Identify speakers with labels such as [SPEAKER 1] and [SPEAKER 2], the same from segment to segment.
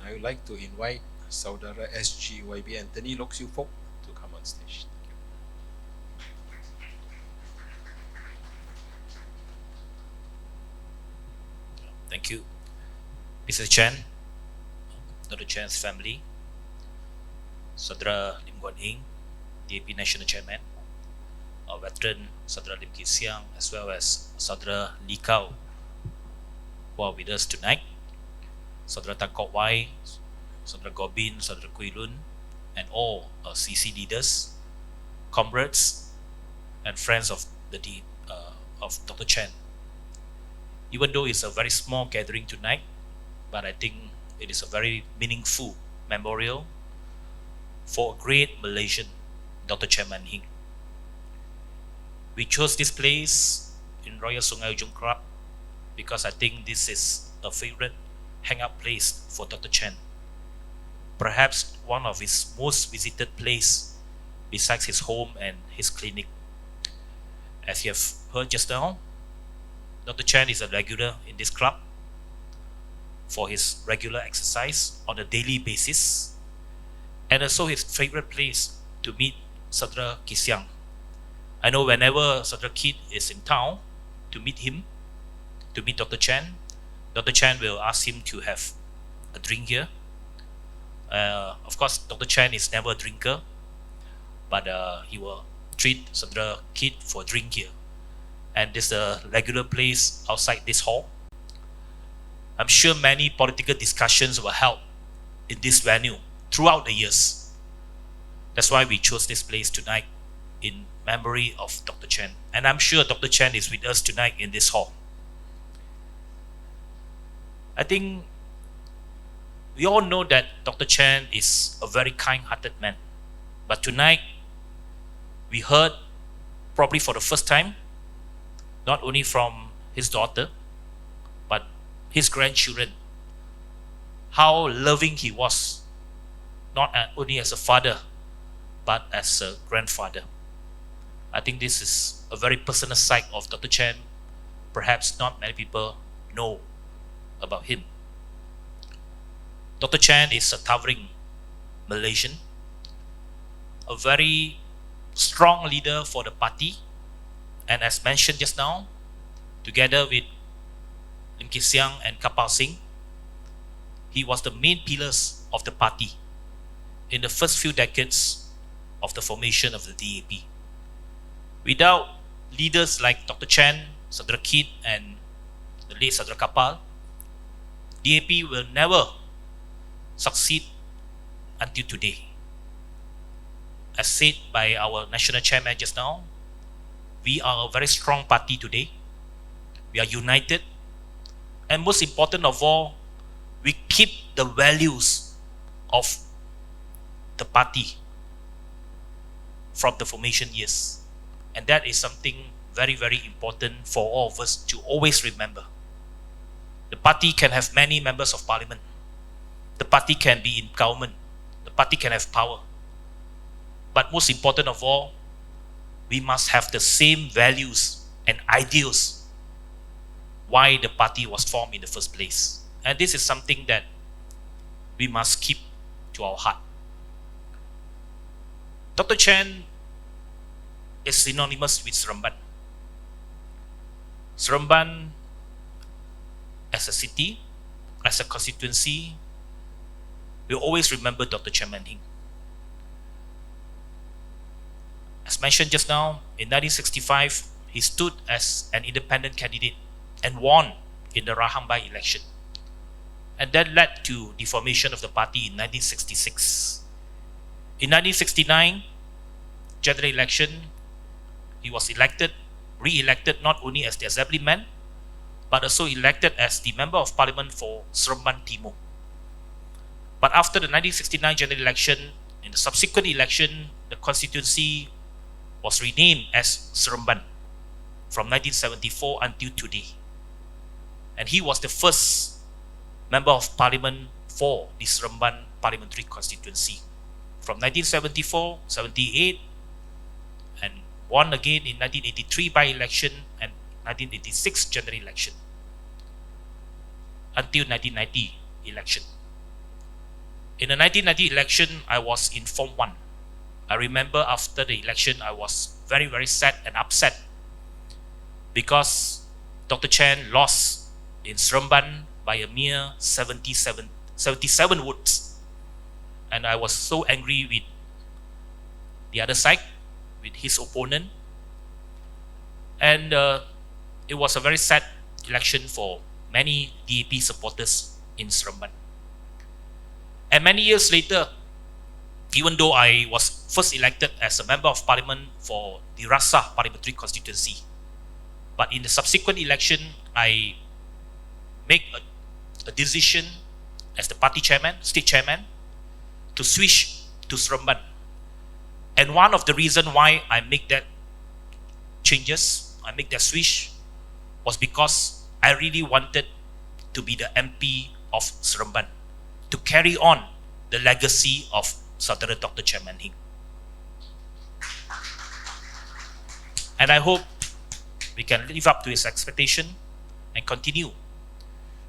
[SPEAKER 1] I would like to invite Saudara SGYB Anthony Loke to come on stage.
[SPEAKER 2] Thank you. Mr. Chen, Dr. Chen's family, Saudara Lim Guan Eng, DAP National Chairman, our veteran Saudara Lim Kit Siang, as well as Saudara Lee Kao, who are with us tonight, Saudara Tan Kok Wai, Saudara Gobin, Saudara Kui Lun, and all CC leaders, comrades, and friends of of Dr. Chen. Even though it's a very small gathering tonight, but I think it is a very meaningful memorial for a great Malaysian, Dr. Chen Man Hin. We chose this place in Royal Sungai Ujung Club because I think this is a favorite hangout place for Dr. Chen. Perhaps one of his most visited place besides his home and his clinic. As you have heard just now, Dr. Chen is a regular in this club for his regular exercise on a daily basis, and also his favorite place to meet Saudara Kisiang. I know whenever Saudara Kit is in town to meet him, to meet Dr. Chen will ask him to have a drink here. Of course, Dr. Chen is never a drinker, but he will treat Saudara Kit for a drink here. And this is a regular place outside this hall. I'm sure many political discussions were held in this venue throughout the years. That's why we chose this place tonight in memory of Dr. Chen. And I'm sure Dr. Chen is with us tonight in this hall. I think we all know that Dr. Chen is a very kind-hearted man. But tonight, we heard, probably for the first time, not only from his daughter, but his grandchildren, how loving he was, not only as a father, but as a grandfather. I think this is a very personal side of Dr. Chen. Perhaps not many people know about him. Dr. Chen is a towering Malaysian, a very strong leader for the party, and as mentioned just now, together with Lim Kit Siang and Kapal Singh, he was the main pillars of the party in the first few decades of the formation of the DAP. Without leaders like Dr. Chen, Saudara Kit, and the late Saudara Kapal, DAP will never succeed until today. As said by our national chairman just now, we are a very strong party today. We are united. And most important of all, we keep the values of the party from the formation years. And that is something very, very important for all of us to always remember. The party can have many members of parliament. The party can be in government. The party can have power. But most important of all, we must have the same values and ideals why the party was formed in the first place. And this is something that we must keep to our heart. Dr. Chen is synonymous with Seremban. Seremban as a city, as a constituency, will always remember Dr. Chen Man Hin. As mentioned just now, in 1965, he stood as an independent candidate and won in the Rahang by-election. And that led to the formation of the party in 1966. In 1969, general election, he was re-elected not only as the assemblyman, but also elected as the member of parliament for Seremban Timur. But after the 1969 general election, in the subsequent election, the constituency was renamed as Seremban from 1974 until today. And he was the first member of parliament for the Seremban parliamentary constituency from 1974, 78, and won again in 1983 by-election and 1986 general election until 1990 election. In the 1990 election, I was in Form 1. I remember after the election, I was very, very sad and upset because Dr. Chen lost in Seremban by a mere 77 votes. And I was so angry with the other side, with his opponent. And it was a very sad election for many DAP supporters in Seremban. And many years later, even though I was first elected as a member of parliament for the Rasa parliamentary constituency, but in the subsequent election, I make a decision as the party chairman, state chairman, to switch to Seremban. And one of the reasons why I make that changes, I make that switch, was because I really wanted to be the MP of Seremban, to carry on the legacy of Saudara Dr. Chen Man Hin. And I hope we can live up to his expectation and continue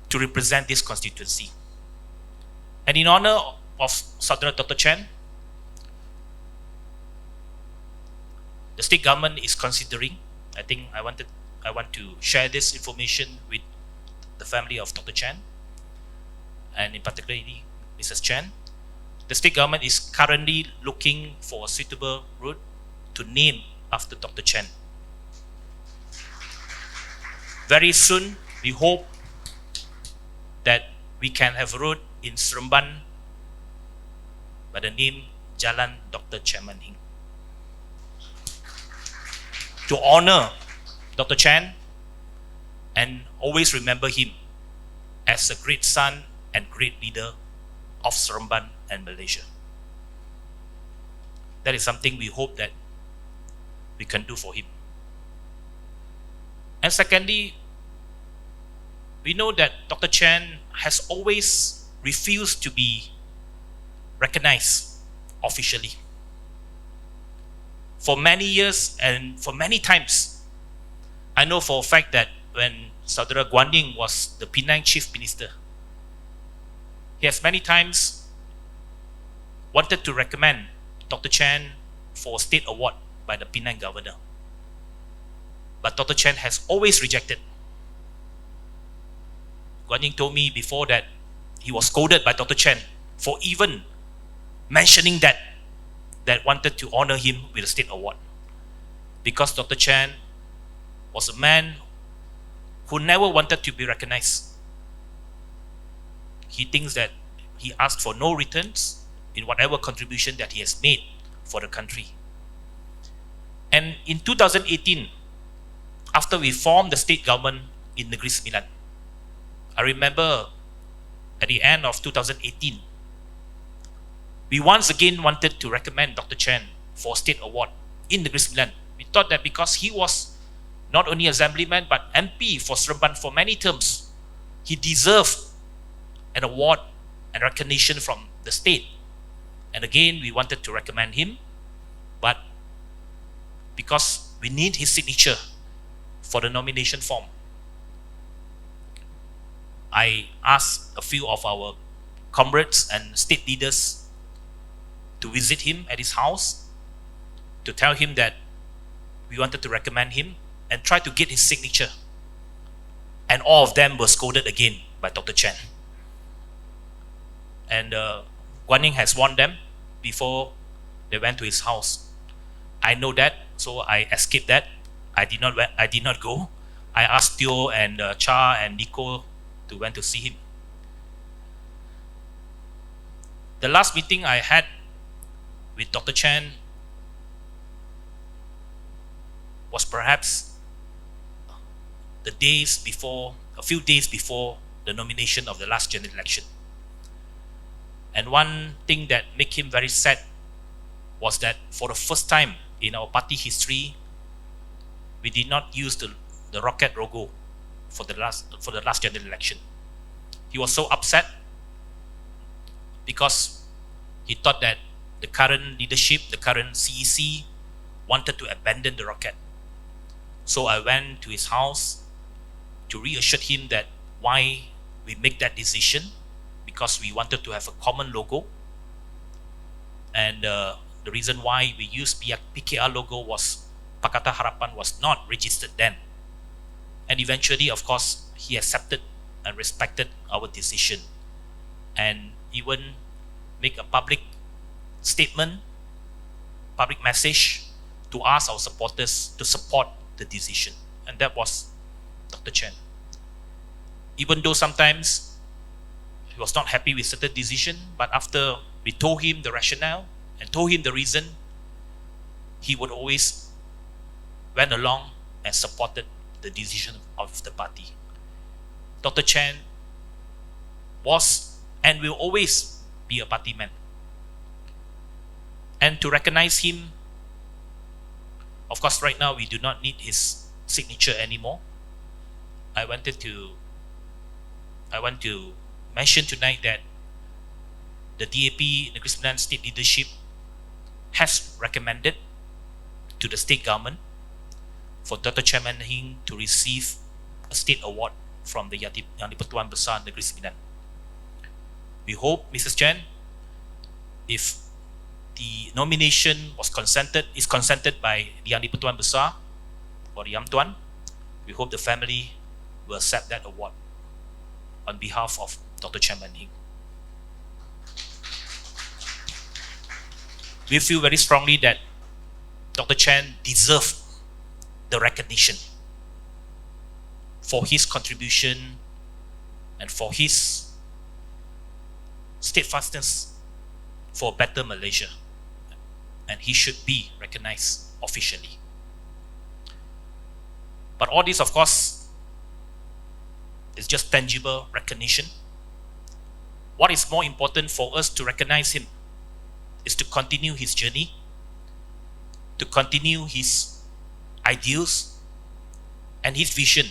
[SPEAKER 2] to represent this constituency. And in honor of Saudara Dr. Chen, the state government is considering, I think I want to share this information with the family of Dr. Chen, and in particularly Mrs. Chen. The state government is currently looking for a suitable road to name after Dr. Chen. Very soon, we hope that we can have a road in Seremban by the name Jalan Dr. Chen Man Hin, to honor Dr. Chen and always remember him as a great son and great leader of Seremban and Malaysia. That is something we hope that we can do for him. And secondly, we know that Dr. Chen has always refused to be recognized officially. For many years and for many times, I know for a fact that when Saudara Guan Ying was the Penang Chief Minister, he has many times wanted to recommend Dr. Chen for a state award by the Penang governor. But Dr. Chen has always rejected. Guan Ying told me before that he was scolded by Dr. Chen for even mentioning that wanted to honor him with a state award. Because Dr. Chen was a man who never wanted to be recognized. He thinks that he asked for no returns in whatever contribution that he has made for the country. And in 2018, after we formed the state government in Negeri Sembilan, I remember at the end of 2018, we once again wanted to recommend Dr. Chen for a state award in Negeri Sembilan. We thought that because he was not only assemblyman but MP for Seremban for many terms, he deserved an award and recognition from the state. And again, we wanted to recommend him, but because we need his signature for the nomination form, I asked a few of our comrades and state leaders to visit him at his house, to tell him that we wanted to recommend him and try to get his signature. And all of them were scolded again by Dr. Chen. And Guan Ying has warned them before they went to his house. I know that, so I escaped that. I did not go. I asked Teo and Cha and Nico to went to see him. The last meeting I had with Dr. Chen was perhaps a few days before the nomination of the last general election. And one thing that made him very sad was that for the first time in our party history, we did not use the rocket logo for the last general election. He was so upset because he thought that the current leadership, the current CEC, wanted to abandon the rocket. So I went to his house to reassure him that why we make that decision, because we wanted to have a common logo and the reason why we used PKR logo was Pakatan Harapan was not registered then. And eventually, of course, he accepted and respected our decision, and even make a public statement, public message to ask our supporters to support the decision. And that was Dr. Chen. Even though sometimes he was not happy with certain decision, but after we told him the rationale and told him the reason, he would always went along and supported the decision of the party. Dr. Chen was and will always be a party man. And to recognize him, of course, right now we do not need his signature anymore. I want to mention tonight that the DAP Negeri Sembilan state leadership has recommended to the state government for Dr. Chen Man Hin to receive a state award from the Yang di-Pertuan Besar Negeri Sembilan. We hope, Mrs. Chen, if the nomination is consented by the Yang di-Pertuan Besar or the Yang Tuan, we hope the family will accept that award on behalf of Dr. Chen Man Hin. We feel very strongly that Dr. Chen deserved the recognition for his contribution and for his steadfastness for a better Malaysia, and he should be recognized officially. But all this, of course, is just tangible recognition. What is more important for us to recognize him is to continue his journey, to continue his ideals and his vision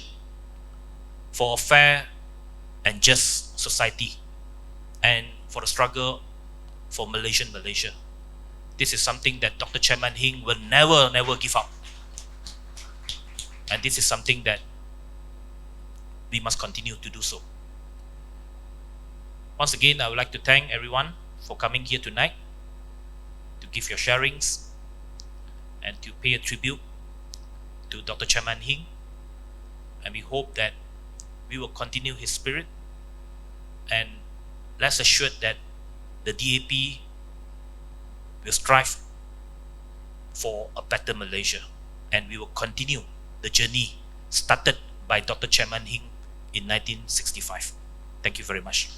[SPEAKER 2] for a fair and just society, and for the struggle for Malaysia. This is something that Dr. Chen Man Hin will never give up. And this is something that we must continue to do so. Once again, I would like to thank everyone for coming here tonight to give your sharings and to pay a tribute to Dr. Chen Man Hin. And we hope that we will continue his spirit, and rest assured that the DAP will strive for a better Malaysia, and we will continue the journey started by Dr. Chen Man Hin in 1965. Thank you very much.